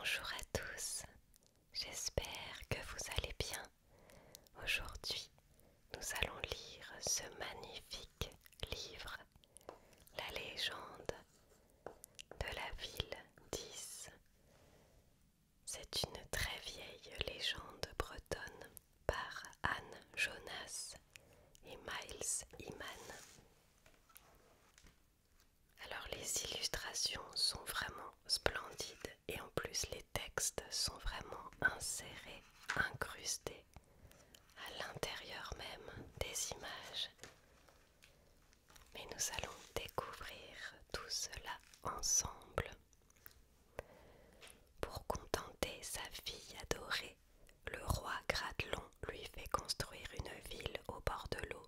Bonjour à tous, j'espère que vous allez bien. Aujourd'hui, nous allons lire ce magnifique livre, La légende de la ville d'Is. C'est une très vieille légende bretonne par Anne Jonas et Miles Hyman. Alors les illustrations sont vraiment splendides et en plus les textes sont vraiment insérés, incrustés à l'intérieur même des images. Mais nous allons découvrir tout cela ensemble. Pour contenter sa fille adorée, le roi Gradelon lui fait construire une ville au bord de l'eau.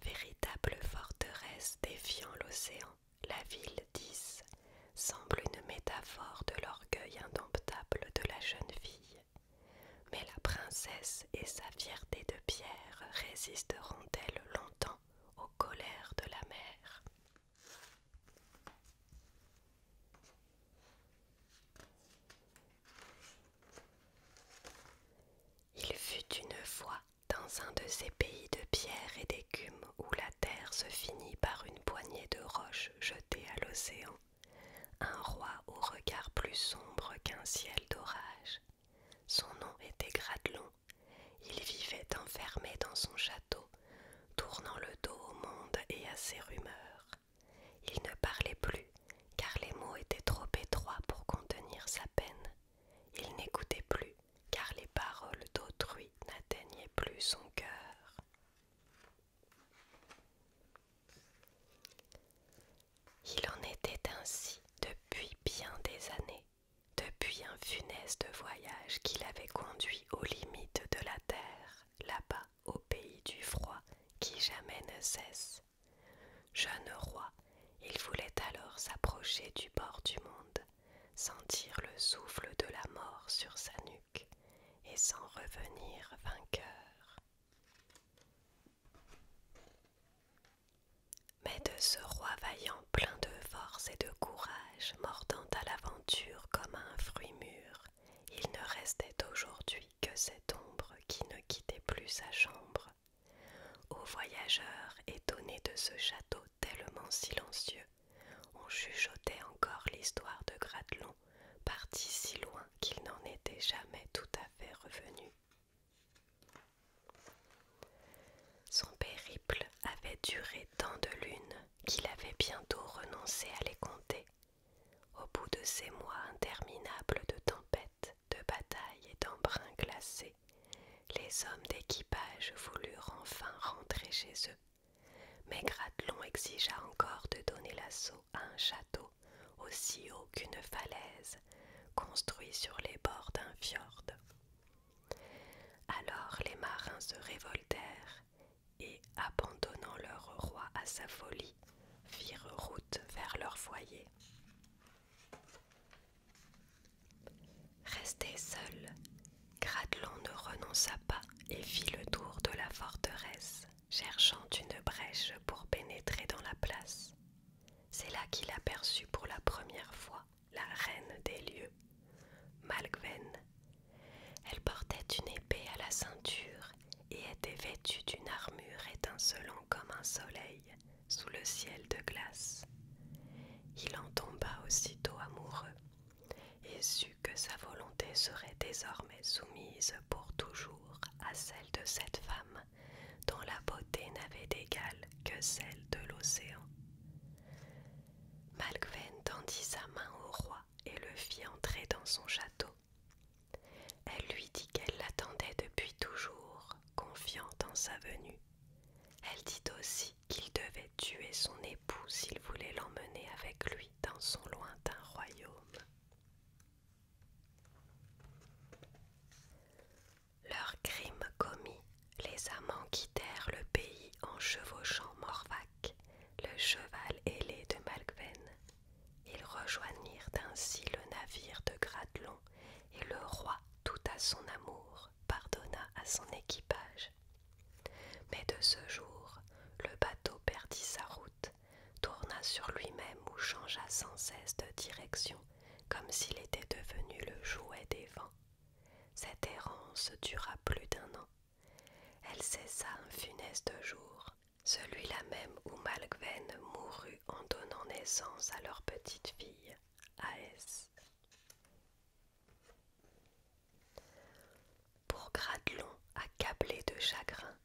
Véritable forteresse défiant l'océan, la ville d'Is semble une métaphore de l'orgueil indomptable de la jeune fille. Mais la princesse et sa fierté de pierre résisteront-elles longtemps aux colères de la mer? Il fut une fois dans un de ces pays de pierre et d'écume où la terre se finit par une poignée de roches jetées à l'océan, un roi au regard plus sombre qu'un ciel d'orage. Son nom était Gradelon. Il vivait enfermé dans son château, tournant le dos au monde et à ses rumeurs. Il ne parlait plus, car les mots étaient trop étroits pour contenir sa peine. Il n'écoutait plus, car les paroles d'autrui n'atteignaient plus son cœur. Il en était ainsi depuis bien des années, depuis un funeste voyage qui l'avait conduit aux limites de la terre, là-bas au pays du froid qui jamais ne cesse. Jeune roi, il voulait alors s'approcher du bord du monde, sentir le souffle de la mort sur sa nuque et s'en revenir vainqueur. Mais de ce roi vaillant plein de force et de courage, mordant à l'aventure comme un fruit mûr, il ne restait aujourd'hui que cette ombre qui ne quittait plus sa chambre. Aux voyageurs étonnés de ce château tellement silencieux, on chuchotait encore l'histoire de Gradelon, parti si loin qu'il n'en était jamais tout à fait revenu. Son périple avait duré tant de lunes qu'il avait bientôt renoncé à les compter. Au bout de ces mois interminables de tempêtes, de batailles et d'embruns glacés, les hommes d'équipage voulurent enfin rentrer chez eux. Mais Gradelon exigea encore de donner l'assaut à un château aussi haut qu'une falaise, construit sur les bords d'un fjord. Alors les marins se révoltèrent et, abandonnant leur roi à sa folie, firent route vers leur foyer. Resté seul, Gradelon ne renonça pas et fit le tour de la forteresse, cherchant une brèche pour pénétrer dans la place. C'est là qu'il aperçut pour la première fois la reine des lieux, Malgwen. Elle portait une épée à la ceinture et était vêtue d'une armure étincelant comme un soleil sous le ciel de glace. Il en tomba aussitôt amoureux et sut que sa volonté serait désormais soumise pour toujours à celle de cette femme dont la beauté n'avait d'égal que celle de l'océan. Malgwen tendit sa main au roi et le fit entrer dans son château. Elle lui dit qu'elle l'attendait depuis toujours, confiante en sa venue. Elle dit aussi qu'il devait tuer son époux s'il voulait l'emmener avec lui dans son lointain royaume. Leur crime commis, les amants quittèrent le pays en chevauchant Morvac, le cheval ailé de Malgwen. Ils rejoignirent ainsi le navire de Gradelon et le roi, tout à son amour, pardonna à son équipage. Mais de ce jour, le bateau perdit sa route, tourna sur lui-même ou changea sans cesse de direction, comme s'il était devenu le Cette errance dura plus d'1 an. Elle cessa un funeste jour, celui-là même où Malgwen mourut en donnant naissance à leur petite fille, Aes. Pour Gradelon, accablé de chagrin,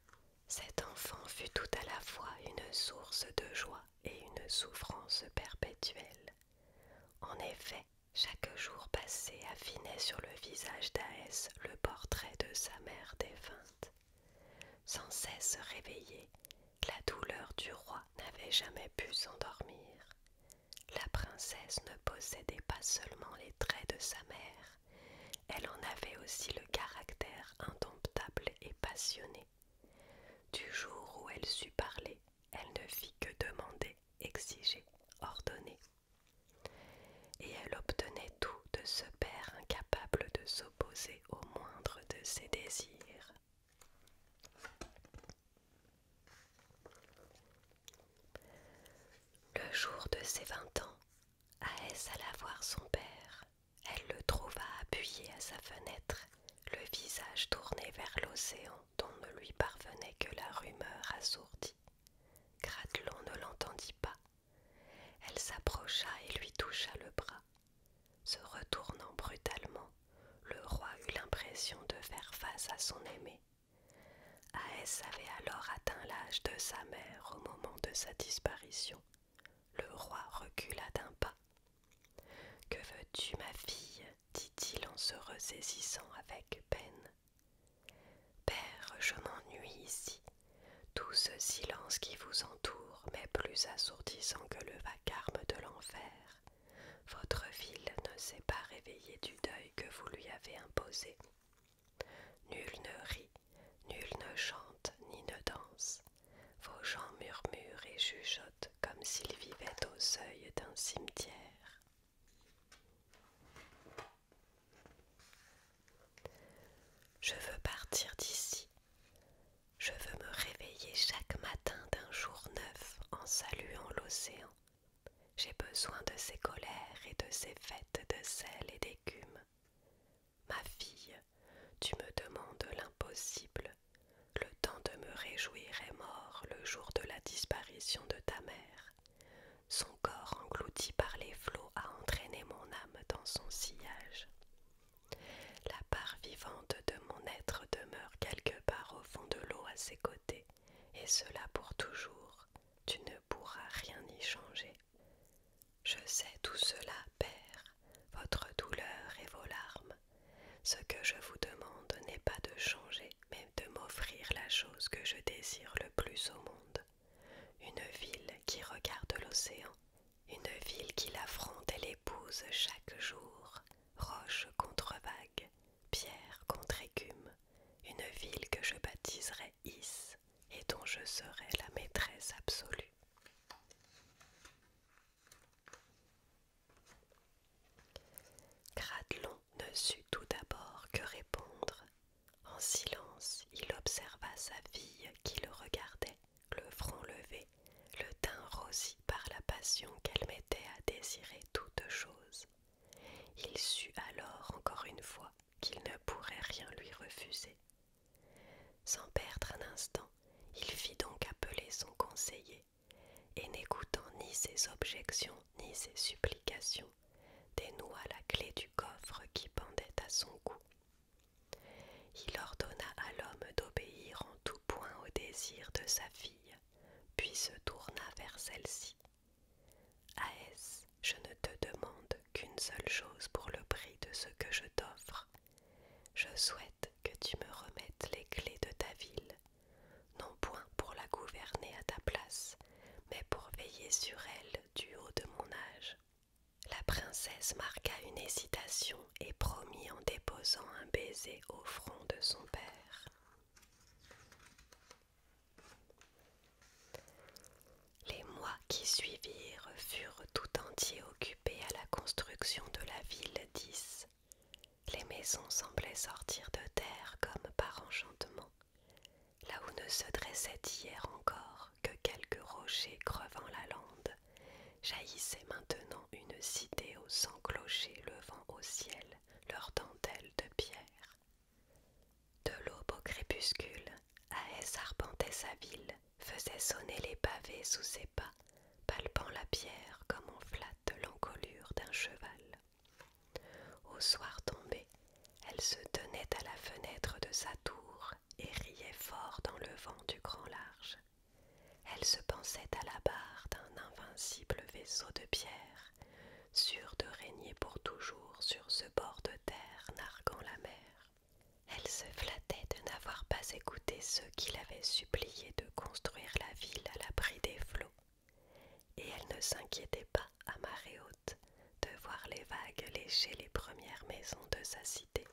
cet enfant fut tout à la fois une source de joie et une souffrance perpétuelle. En effet, chaque jour passé affinait sur le visage d'Aes le portrait de sa mère défunte. Sans cesse réveillée, la douleur du roi n'avait jamais pu s'endormir. La princesse ne possédait pas seulement les traits de sa mère, elle en avait aussi le caractère indomptable et passionné. Du jour où elle sut parler, elle ne fit que demander, exiger, ordonner. Et elle obtenait tout de ce père incapable de s'opposer au moindre de ses désirs. Le jour de ses 20 ans, Aes alla voir son père. Elle le trouva appuyé à sa fenêtre, le visage tourné vers l'océan dont ne lui parvenait que la rumeur assourdie. Gradelon ne l'entendit pas. Elle s'approcha et lui toucha le bras. Se retournant brutalement, le roi eut l'impression de faire face à son aimé. Aes avait alors atteint l'âge de sa mère au moment de sa disparition. Le roi recula d'1 pas. « Que veux-tu, ma fille ?» dit-il en se ressaisissant avec peine. « Père, je m'ennuie ici. Tout ce silence qui vous entoure m'est plus assourdissant que le vacarme de l'enfer. Votre ville ne s'est pas réveillée du deuil que vous lui avez imposé. Nul ne rit, nul ne chante ni ne danse. Vos gens murmurent et chuchotent comme s'ils vivaient au seuil d'un cimetière. Je veux partir d'ici. Je veux me réveiller chaque matin d'un jour neuf en saluant l'océan. J'ai besoin de ses colères et de ses fêtes de sel et d'écume. Ma fille, tu me demandes l'impossible. Le temps de me réjouir est mort le jour de la disparition de ta mère. Son corps englouti par les flots a entraîné mon âme dans son sillage. La part vivante de mon être demeure quelque part au fond de l'eau à ses côtés, et cela pour toujours. Tu ne pourras rien y changer. Je sais tout cela, père, votre douleur et vos larmes. Ce que je vous demande n'est pas de changer, mais de m'offrir la chose que je désire le plus au monde. Une ville qui regarde l'océan, une ville qui l'affronte et l'épouse chaque jour, roche contre vague, pierre contre écume, une ville que je baptiserai Is et dont je serai la maîtresse absolue. Gradelon ne sut tout d'abord que répondre. En silence, il observa sa fille qui le regardait, le front levé, le teint rosi par la passion qu'elle mettait à désirer toute chose. Il sut alors encore une fois qu'il ne pourrait rien lui refuser. Sans perdre un instant, il fit donc appeler son conseiller, et n'écoutant ni ses objections ni ses supplications, dénoua la clé du coffre qui pendait à son cou. Il ordonna à l'homme d'obéir en tout point au désir de sa fille, puis se tourna vers celle-ci. « Aes, je ne te demande qu'une seule chose pour le prix de ce que je t'offre. Je souhaite que tu me remettes les clés de ta ville, non point pour la gouverner à ta place, mais pour veiller sur elle du haut de mon âge. » La princesse marqua une hésitation et promit en déposant un baiser au front de son père. Les mois qui suivirent furent tout entiers occupés à la construction de la ville d'Is. Les maisons semblaient sortir de terre comme par enchantement. Là où ne se dressait hier encore que quelques rochers crevant la lande, jaillissait maintenant une cité aux 100 clochers levant au ciel leurs dentelles de pierre. sa ville, faisait sonner les pavés sous ses pas, palpant la pierre comme on flatte l'encolure d'un cheval. Au soir tombé, elle se tenait à la fenêtre de sa tour et riait fort dans le vent du grand large. Elle se pensait à la barre d'un invincible vaisseau de pierre, sûr de régner pour toujours sur ce bord de terre narguant la mer. Elle se flattait de n'avoir pas écouté ceux qui l'avaient supplié de construire la ville à l'abri des flots, et elle ne s'inquiétait pas à marée haute de voir les vagues lécher les premières maisons de sa cité.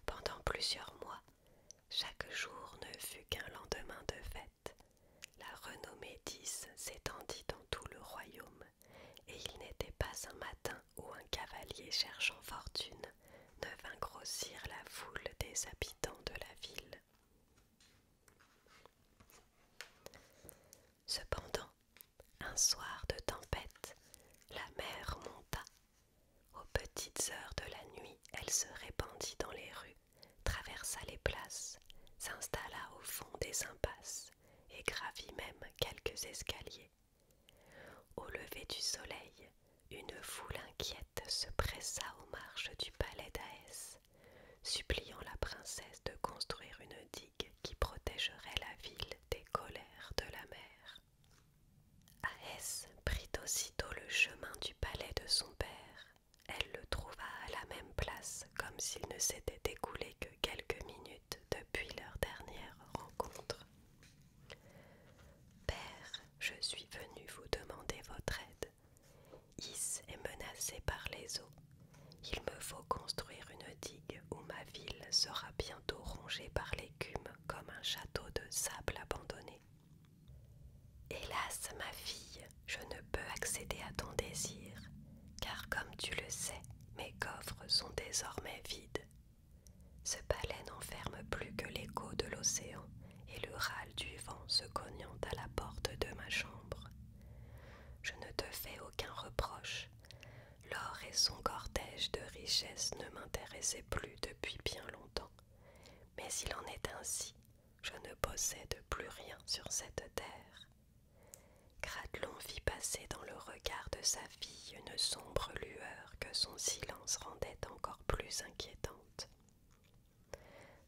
Pendant plusieurs mois, chaque jour ne fut qu'un lendemain de fête. La renommée d'Is s'étendit dans tout le royaume, et il n'était pas un matin où un cavalier cherchant fortune ne vint grossir la foule des habitants de la ville. Cependant, un soir de tempête, la mer monta. Aux petites heures de la nuit, elle se répandit dans les rues, traversa les places, s'installa au fond des impasses et gravit même quelques escaliers. Au lever du soleil, une foule inquiète se pressa aux marches du palais d'Aès, suppliant la princesse de construire une digue qui protégerait la ville des colères de la mer. Aès prit aussitôt le chemin du palais de son père. Elle le trouva à la même place, comme s'il ne s'était écoulé que quelques minutes depuis leur dernière rencontre. Père, je suis venu vous demander votre aide. Is est menacée par les eaux. Il me faut construire une digue où ma ville sera bientôt rongée par l'écume comme un château de sable abandonné. Hélas, ma fille, je ne peux accéder à ton désir, car comme tu le sais, mes coffres sont désormais vides. Ce palais n'enferme plus que l'écho de l'océan et le râle du vent se cognant à la porte de ma chambre. Je ne te fais aucun reproche. L'or et son cortège de richesses ne m'intéressaient plus depuis bien longtemps, mais il en est ainsi, je ne possède plus rien sur cette terre. Gratlon vit passer dans le regard de sa fille une sombre lueur que son silence rendait encore plus inquiétante.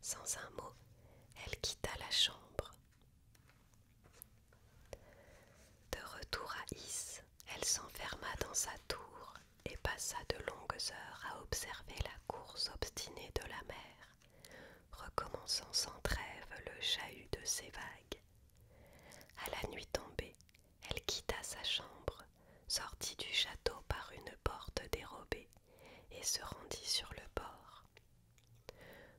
Sans un mot, elle quitta la chambre. De retour à Is, elle s'enferma dans sa tour et passa de longues heures à observer la course obstinée de la mer, recommençant sans trêve le chahut de ses vagues. À la nuit tombée, elle quitta sa chambre, sortit du château par une porte dérobée et se rendit sur le bord.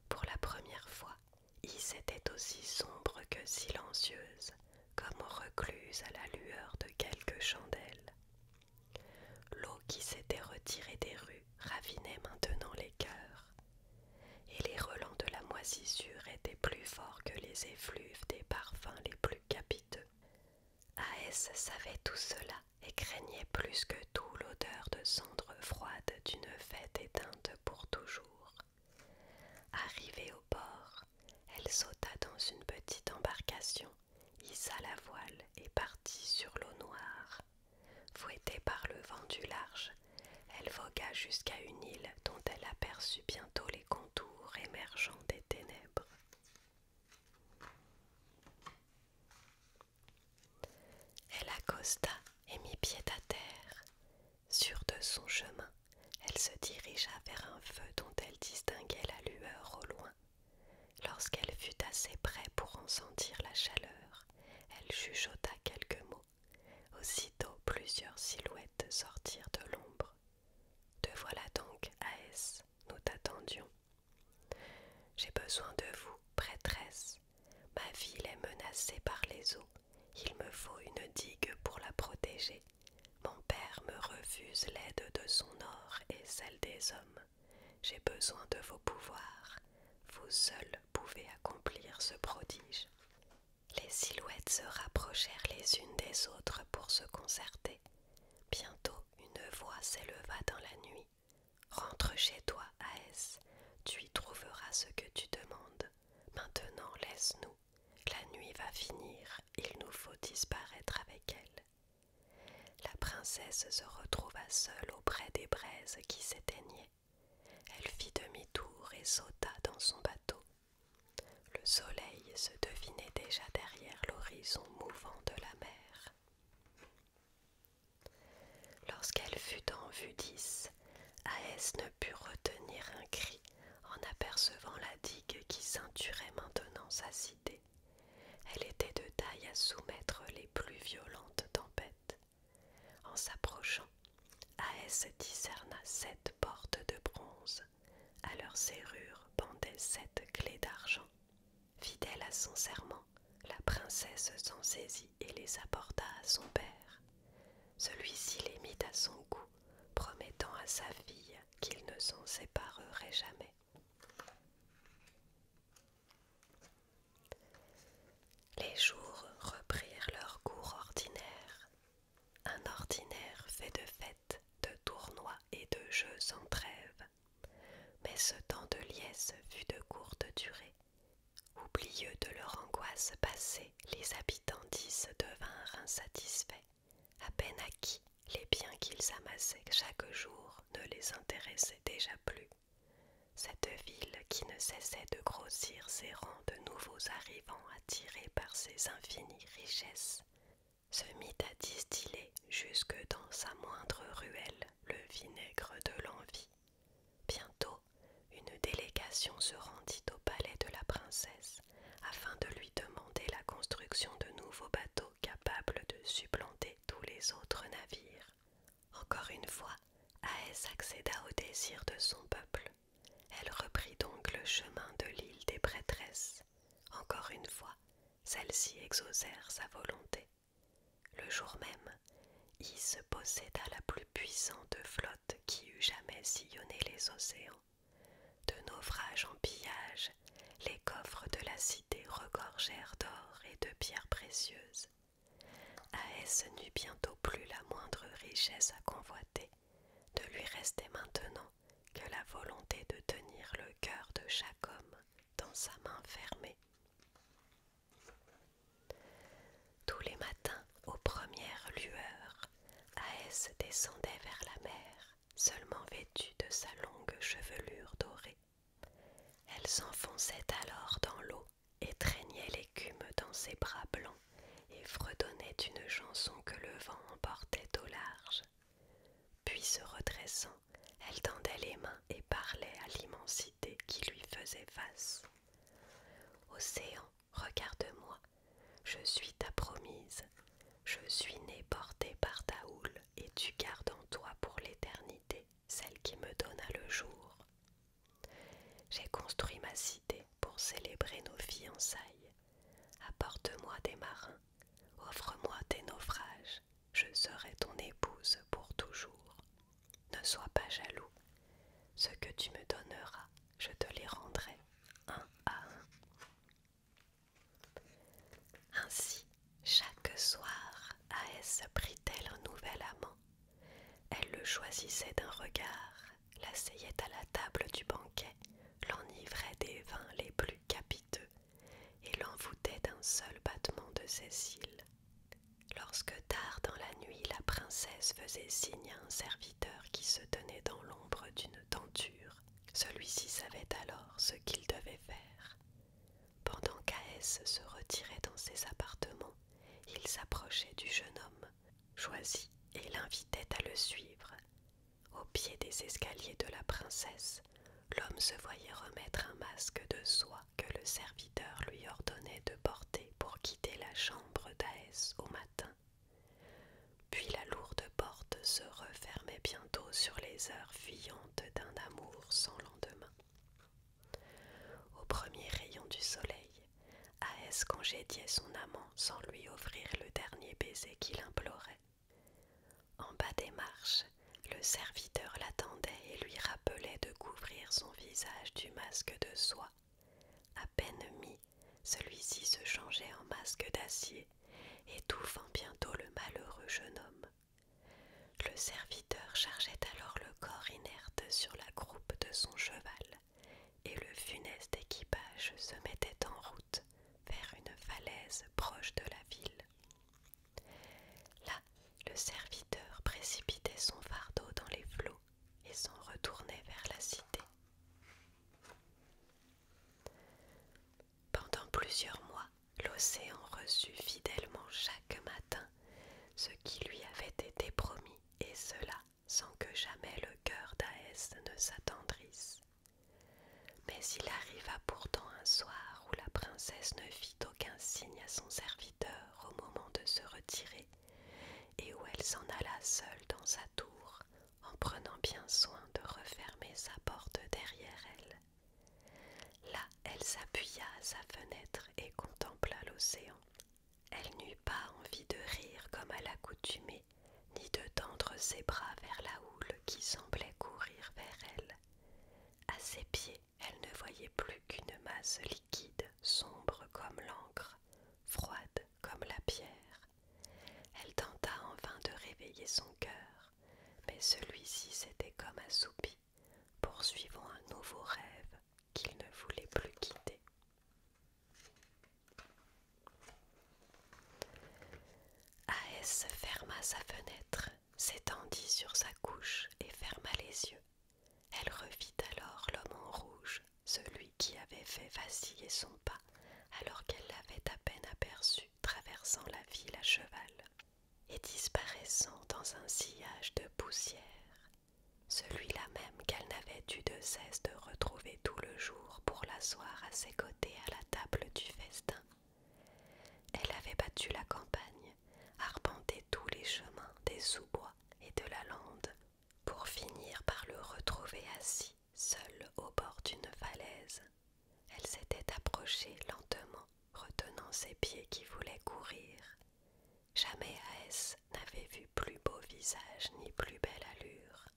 Pour la première fois, Is était aussi sombre que silencieuse, comme recluse à la lueur de quelques chandelles. L'eau qui s'était retirée des rues ravinait maintenant les cœurs, et les relents de la moisissure étaient plus forts que les effluves des parfums les plus capiteux. Aès savait tout cela et craignait plus que tout l'odeur de cendres froides d'une fête éteinte pour toujours. Arrivée au port, elle sauta dans une petite embarcation, hissa la voile et partit sur l'eau noire. Fouettée par le vent du large, elle vogua jusqu'à une île dont elle aperçut bientôt les contours émergeant des ténèbres. Elle accosta et mit pied à terre. Sûre de son chemin, elle se dirigea vers un feu dont elle distinguait la lueur au loin. Lorsqu'elle fut assez près pour en sentir la chaleur, elle chuchota quelques mots. Aussitôt, plusieurs silhouettes sortirent de l'ombre. « Te voilà donc, Aès, nous t'attendions. »« J'ai besoin de vous, prêtresse. Ma ville est menacée par les eaux. Il me faut une digue pour la protéger. Mon père me refuse l'aide de son or et celle des hommes. J'ai besoin de vos pouvoirs. Vous seuls pouvez accomplir ce prodige. » Les silhouettes se rapprochèrent les unes des autres pour se concerter. Bientôt, une voix s'éleva dans la nuit. « Rentre chez toi, Aès. Tu y trouveras ce que tu demandes. Maintenant, laisse-nous. La nuit va va finir, il nous faut disparaître avec elle. La princesse se retrouva seule auprès des braises qui s'éteignaient. Elle fit demi-tour et sauta dans son bateau. Le soleil se devinait déjà derrière l'horizon mouvant de la mer. Lorsqu'elle fut en vue d'Is, Aès ne put retenir un cri en apercevant la digue qui ceinturait maintenant sa cité. Elle était de taille à soumettre les plus violentes tempêtes. En s'approchant, Aès discerna 7 portes de bronze. À leurs serrures pendaient 7 clés d'argent. Fidèle à son serment, la princesse s'en saisit et les apporta à son père. Celui-ci les mit à son cou, promettant à sa fille qu'il ne s'en séparerait jamais. Les jours reprirent leur cours ordinaire. Un ordinaire fait de fêtes, de tournois et de jeux sans trêve. Mais ce temps de liesse fut de courte durée. Oublieux de leur angoisse passée, les habitants d'Is devinrent insatisfaits. À peine acquis, les biens qu'ils amassaient chaque jour ne les intéressaient déjà plus. Cette ville qui ne cessait de grossir ses rangs de nouveaux arrivants attirés par ses infinies richesses, se mit à distiller jusque dans sa moindre ruelle le vinaigre de l'envie. Bientôt, une délégation se rendit au palais de la princesse afin de lui demander la construction de nouveaux bateaux capables de supplanter tous les autres navires. Encore une fois, Aès accéda au désir de son peuple. Elle reprit donc le chemin de l'île des prêtresses. Encore une fois, celles-ci exaucèrent sa volonté. Le jour même, Is posséda la plus puissante flotte qui eût jamais sillonné les océans. De naufrage en pillage, les coffres de la cité regorgèrent d'or et de pierres précieuses. Aès n'eut bientôt plus la moindre richesse à convoiter. Ne lui restait maintenant que la volonté de tenir le cœur de chaque homme dans sa main fermée. Tous les matins, aux premières lueurs, Aès descendait vers la mer, seulement vêtue de sa longue chevelure dorée. Elle s'enfonçait alors dans l'eau et traînait l'écume dans ses bras blancs et fredonnait une chanson que le vent emportait au large. Puis se redressant, elle tendait les mains et parlait à l'immensité qui lui faisait face. « Océan, regarde-moi, je suis ta promise. Je suis née portée par ta houle et tu gardes en toi pour l'éternité celle qui me donna le jour. J'ai construit ma cité pour célébrer nos fiançailles. Apporte-moi des marins, offre-moi tes naufrages, je serai ton épouse pour toujours. Ne sois pas jaloux, ce que tu me donneras, je te les rendrai un à un. » Ainsi, chaque soir, Aès prit-elle un nouvel amant. Elle le choisissait d'un regard, l'asseyait à la table du banquet, l'enivrait des vins les plus capiteux et l'envoûtait d'un seul battement de ses cils. Lorsque tard dans la nuit la princesse faisait signe à un serviteur qui se tenait dans l'ombre d'une tenture, celui-ci savait alors ce qu'il devait faire. Pendant qu'Aès se retirait dans ses appartements, il s'approchait du jeune homme, choisi, et l'invitait à le suivre. Au pied des escaliers de la princesse, l'homme se voyait remettre un masque de soie que le serviteur lui ordonnait de porter pour quitter la chambre d'Aès au matin. Puis la lourde porte se refermait bientôt sur les heures fuyantes d'un amour sans lendemain. Au premier rayon du soleil, Aès congédiait son amant sans lui offrir le dernier baiser qu'il implorait. En bas des marches, le serviteur l'attendait et lui rappelait de couvrir son visage du masque de soie. À peine mis, celui-ci se changeait en masque d'acier, étouffant bientôt le malheureux jeune homme. Le serviteur chargeait alors le corps inerte sur la croupe de son cheval, et le funeste équipage se mettait en route vers une falaise proche l'océan reçut fidèlement chaque matin ce qui lui avait été promis, et cela sans que jamais le cœur d'Aès ne s'attendrisse. Mais il arriva pourtant un soir où la princesse ne fit aucun signe à son serviteur au moment de se retirer, et où elle s'en alla seule dans sa tour, en prenant bien soin de refermer sa porte derrière elle. Là, elle s'appuya à sa fenêtre et contempla l'océan. Elle n'eut pas envie de rire comme à l'accoutumée, ni de tendre ses bras vers la houle qui semblait courir vers elle. À ses pieds, elle ne voyait plus qu'une masse liquide, sombre comme l'encre, froide comme la pierre. Elle tenta en vain de réveiller son cœur, mais celui-ci s'était comme assoupi, poursuivant un nouveau rêve qu'il ne voulait plus quitter. Aès ferma sa fenêtre, s'étendit sur sa couche et ferma les yeux. Elle revit alors l'homme en rouge, celui qui avait fait vaciller son pas alors qu'elle l'avait à peine aperçu traversant la ville à cheval et disparaissant dans un sillage de poussière, celui-là même qu'elle n'avait eu de cesse de retrouver tout le jour pour l'asseoir à ses côtés à la table du festin. Elle avait battu la campagne, arpenté tous les chemins des sous-bois et de la lande, pour finir par le retrouver assis, seul au bord d'une falaise. Elle s'était approchée lentement, retenant ses pieds qui voulaient courir. Jamais Aès n'avait vu plus beau visage ni plus belle allure.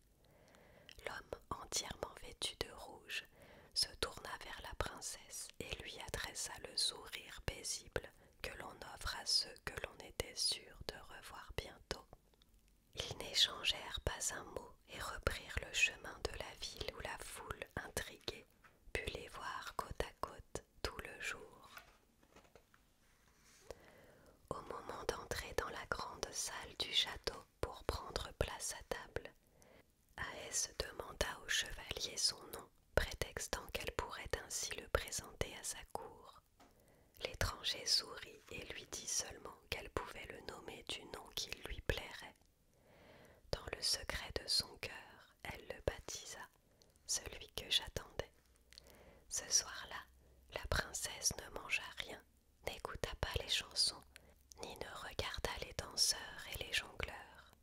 L'homme, entièrement vêtu de rouge, se tourna vers la princesse et lui adressa le sourire paisible que l'on offre à ceux que l'on était sûr de revoir bientôt. Ils n'échangèrent pas un mot et reprirent le chemin de la ville où la foule intriguée put les voir côte à côte tout le jour. Au moment d'entrer dans la grande salle du château pour prendre place à table, Aès demanda au chevalier son nom, prétextant qu'elle pourrait ainsi le présenter à sa cour. L'étranger sourit et lui dit seulement qu'elle pouvait le nommer du nom qui lui plairait. Dans le secret de son cœur, elle le baptisa, celui que j'attendais. Ce soir-là, la princesse ne mangea rien, n'écouta pas les chansons, ni ne regarda les danseurs et les jongleurs.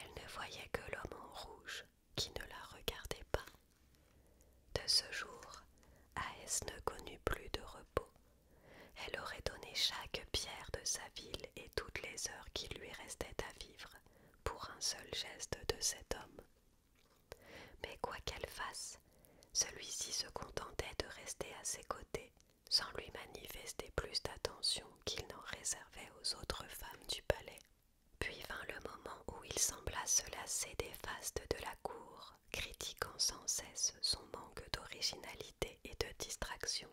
Elle ne voyait que l'homme en rouge, qui ne la regardait pas. De ce jour, Aès ne connut plus de repos. Elle aurait donné chaque pierre de sa ville et toutes les heures qui lui restaient à vivre pour un seul geste de cet homme. Mais quoi qu'elle fasse, celui-ci se contentait de rester à ses côtés, sans lui manifester plus d'attention qu'il n'en réservait aux autres femmes du palais. Puis vint le moment où il sembla se lasser des fastes de la cour, critiquant sans cesse son manque d'originalité et de distraction.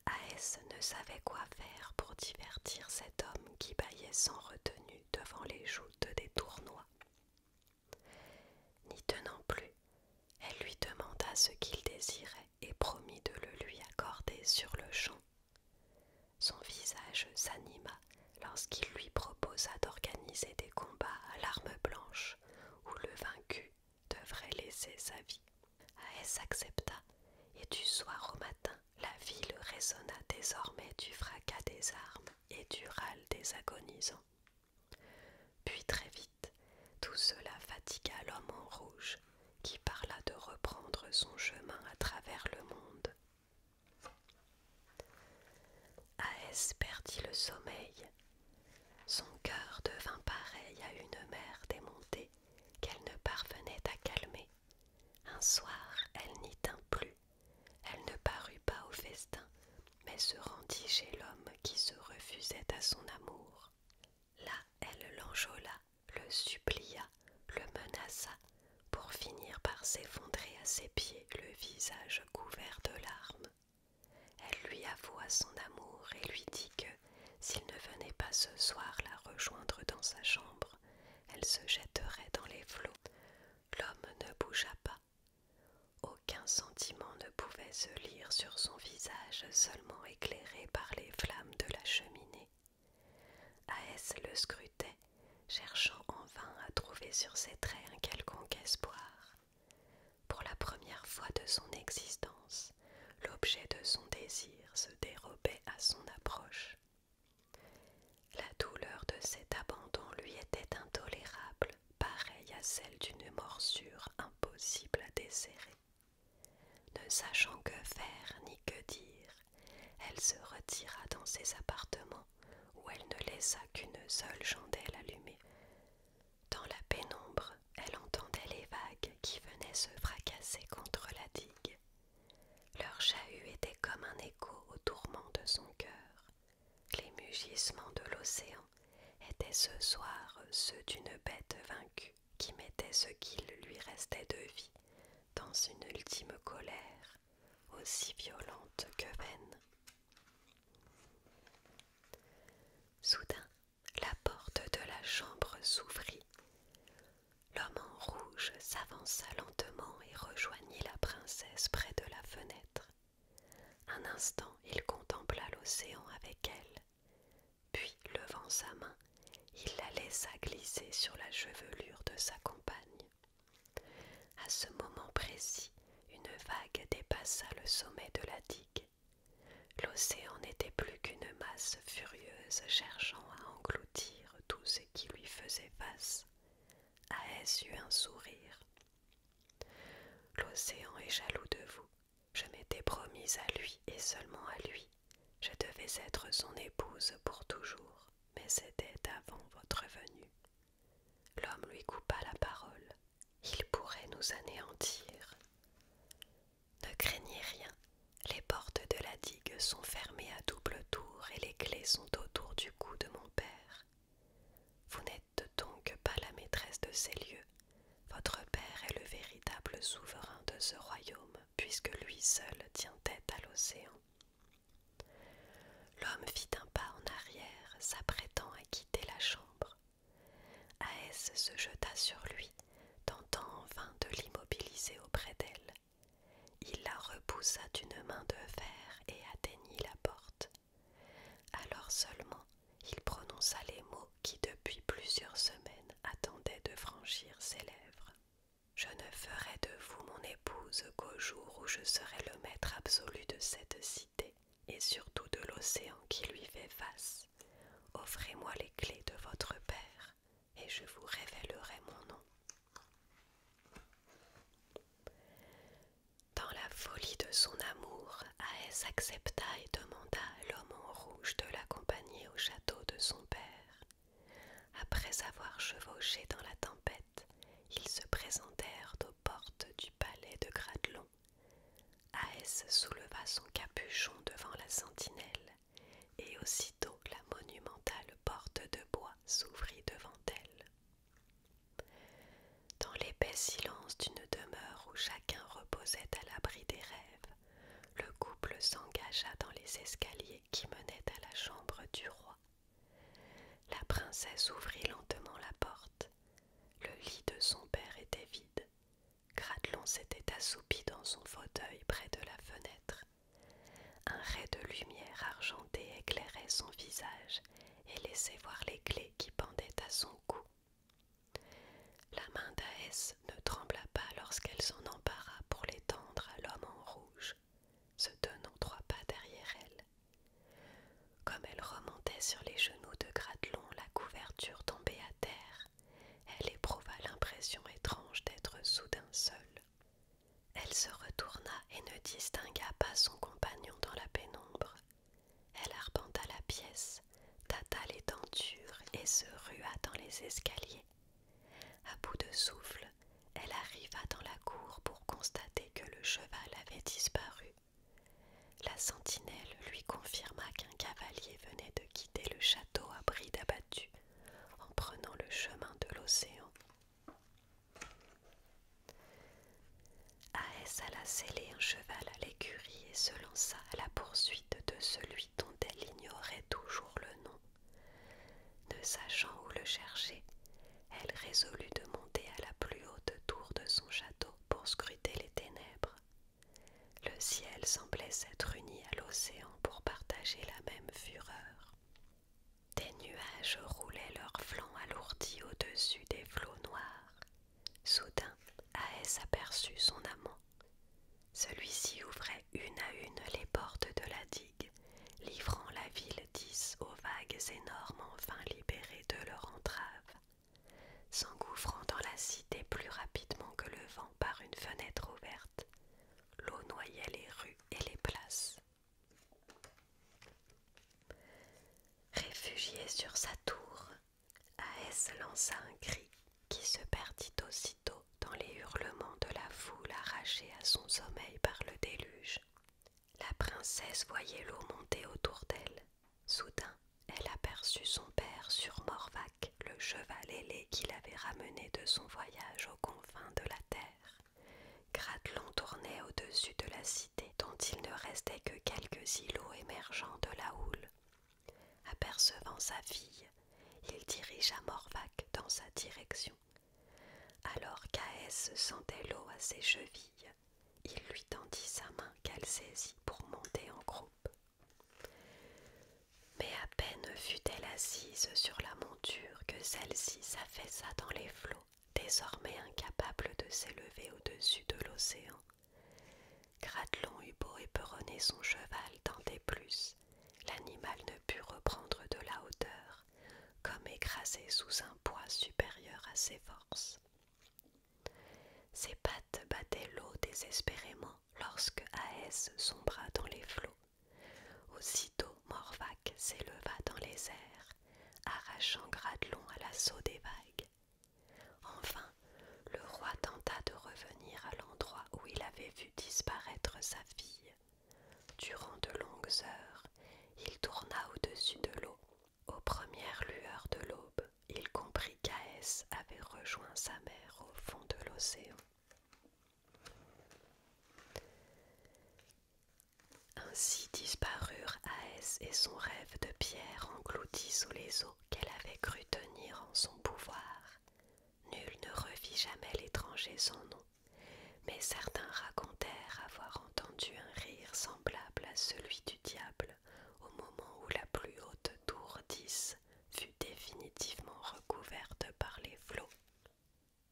Aès ne savait quoi faire pour divertir cet homme qui bâillait sans retenue devant les joutes des tournois. N'y tenant plus, elle lui demanda ce qu'il désirait et promit de le lui accorder sur le champ. Son visage s'anima lorsqu'il lui proposa d'organiser des combats à l'arme blanche où le vaincu devrait laisser sa vie. Aès accepta, et du soir au matin, la ville résonna désormais du fracas des armes et du râle des agonisants. Puis très vite, tout cela fatigua l'homme en rouge, qui parla de reprendre son chemin à travers le monde. Aès perdit le sommeil. Son cœur devint pareil à une mer démontée qu'elle ne parvenait à calmer. Un soir, elle n'y tint plus. Elle ne parut pas au festin, mais se rendit chez l'homme qui se refusait à son amour. Là, elle l'enjôla, le supplia, le menaça, pour finir par s'effondrer à ses pieds, le visage couvert de larmes. Elle lui avoua son amour et lui dit que, s'il ne venait pas ce soir la rejoindre dans sa chambre, elle se jetterait dans les flots. L'homme ne bougea pas. Aucun sentiment ne pouvait se lire sur son visage seulement éclairé par les flammes de cheminée. Aès le scrutait, cherchant en vain à trouver sur ses traits un quelconque espoir. Pour la première fois de son existence, l'objet de son désir se dérobait à son approche. La douleur de cet abandon lui était intolérable, pareille à celle d'une morsure impossible à desserrer. Ne sachant que faire ni que dire, elle se retira dans ses appartements où elle ne laissa qu'une seule chandelle allumée. Dans la pénombre, elle entendait les vagues qui venaient se fracasser contre la digue. Leur chahut était comme un écho au tourment de son cœur. Les mugissements de l'océan étaient ce soir ceux d'une bête vaincue qui mettait ce qu'il lui restait de vie dans une ultime colère, aussi violente que vaine. Soudain, la porte de la chambre s'ouvrit. L'homme en rouge s'avança lentement et rejoignit la princesse près de la fenêtre. Un instant, il contempla l'océan avec elle, puis, levant sa main, il la laissa glisser sur la chevelure de sa compagne. À ce moment précis, une vague dépassa le sommet de la digue. L'océan n'était plus qu'une masse furieuse cherchant à engloutir tout ce qui lui faisait face. Aès eut un sourire. L'océan est jaloux de vous. Je m'étais promise à lui et seulement à lui. Je devais être son épouse pour toujours, mais c'était avant votre venue. L'homme lui coupa la parole. Il pourrait nous anéantir. Ne craignez rien. Les portes de la digue sont fermées à double tour et les clés sont autour du cou de mon père. Vous n'êtes donc pas la maîtresse de ces lieux. Votre père est le véritable souverain de ce royaume, puisque lui seul tient tête à l'océan. L'homme fit un pas en arrière, s'apprêtant à quitter la chambre. Aès se jeta sur lui, tentant en vain de l'immobiliser auprès d'elle. Il la repoussa d'une main de fer et atteignit la porte. Alors seulement, il prononça les mots qui depuis plusieurs semaines attendaient de franchir ses lèvres. Je ne ferai de vous mon épouse qu'au jour où je serai le maître absolu de cette cité et surtout de l'océan qui lui fait face. Offrez-moi les clés de votre père et je vous révélerai mon nom. Dans la folie de son amour, Aès accepta et demanda à l'homme en rouge de l'accompagner au château de son père. Après avoir chevauché dans la tempête, ils se présentèrent aux portes du palais de Gradelon. Aès souleva son capuchon devant la sentinelle, et aussitôt la monumentale porte de bois s'ouvrit devant elle. Dans l'épais silence d'une demeure où chacun reposait à l'abri des rêves, le couple s'engagea dans les escaliers qui menaient à la chambre du roi. La princesse ouvrit lentement la porte. Le lit de son père était vide. Gradelon s'était assoupi dans son fauteuil près de la fenêtre. Un rai de lumière argentée éclairait son visage et laissait voir les clés qui pendaient à son cou. La main d'Aès ne trembla pas lorsqu'elle s'en empara pour les tendre à l'homme en rouge, se tenant 3 pas derrière elle. Comme elle remontait sur les genoux de Gradelon, la couverture tombait à terre. Elle éprouva l'impression étrange d'être soudain seule. Elle se retourna et ne distingua pas son compagnon dans la pénombre. Elle arpenta la pièce, tâta les tentures et se rua dans les escaliers. À bout de souffle, elle arriva dans la cour pour constater que le cheval avait disparu. La sentinelle lui confirma qu'un cavalier venait de quitter le château à bride abattue en prenant le chemin de l'océan. Aès alla seller un cheval à l'écurie et se lança à la poursuite de celui dont elle ignorait toujours le nom. Ne sachant où le chercher, elle résolut de monter à la plus haute tour de son château pour scruter les ténèbres. Le ciel semblait s'être uni à l'océan pour partager la même fureur. aperçut son amant. Celui-ci ouvrait une à une les portes de la digue, livrant la ville d'Is aux vagues énormes enfin libérées de leur entrave. S'engouffrant dans la cité plus rapidement que le vent par une fenêtre ouverte, l'eau noyait les rues et les places. Réfugié sur sa tour, Aès lança un cri qui se perdit aussitôt dans les hurlements de la foule arrachée à son sommeil par le déluge. La princesse voyait l'eau monter autour d'elle. Soudain, elle aperçut son père sur Morvac, le cheval ailé qui l'avait ramené de son voyage aux confins de la terre. Gratelon tournait au-dessus de la cité dont il ne restait que quelques îlots émergeant de la houle. Apercevant sa fille, il dirigea Morvac dans sa direction. Alors qu'Aès sentait l'eau à ses chevilles, il lui tendit sa main qu'elle saisit pour monter en croupe. Mais à peine fut-elle assise sur la monture que celle-ci s'affaissa dans les flots, désormais incapable de s'élever au-dessus de l'océan. Gratelon eut beau éperonner son cheval tant et plus, l'animal ne put reprendre de la hauteur, comme écrasé sous un poids supérieur à ses forces. Ses pattes battaient l'eau désespérément lorsque Aès sombra dans les flots. Aussitôt Morvac s'éleva dans les airs, arrachant Gratelon à l'assaut des vagues. Enfin, le roi tenta de revenir à l'endroit où il avait vu disparaître sa fille. Durant de longues heures, il tourna au-dessus de l'eau. Aux premières lueurs de l'aube, il comprit qu'Aès avait rejoint sa mère au fond de l'océan. Ainsi disparurent Aès et son rêve de pierre englouti sous les eaux qu'elle avait cru tenir en son pouvoir. Nul ne revit jamais l'étranger sans nom, mais certains racontèrent avoir entendu un rire semblable à celui du diable au moment où la plus haute tour d'Is fut définitivement recouverte par les flots.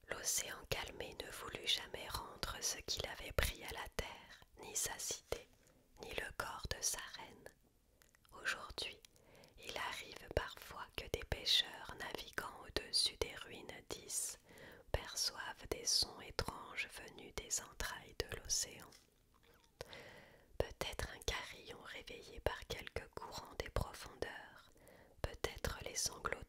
L'océan calmé ne voulut jamais rendre ce qu'il avait pris à la terre, ni sa cité, ni le corps de sa reine. Aujourd'hui, il arrive parfois que des pêcheurs naviguant au-dessus des ruines d'Is perçoivent des sons étranges venus des entrailles de l'océan. Peut-être un carillon réveillé par quelque courant des profondeurs, peut-être les sanglots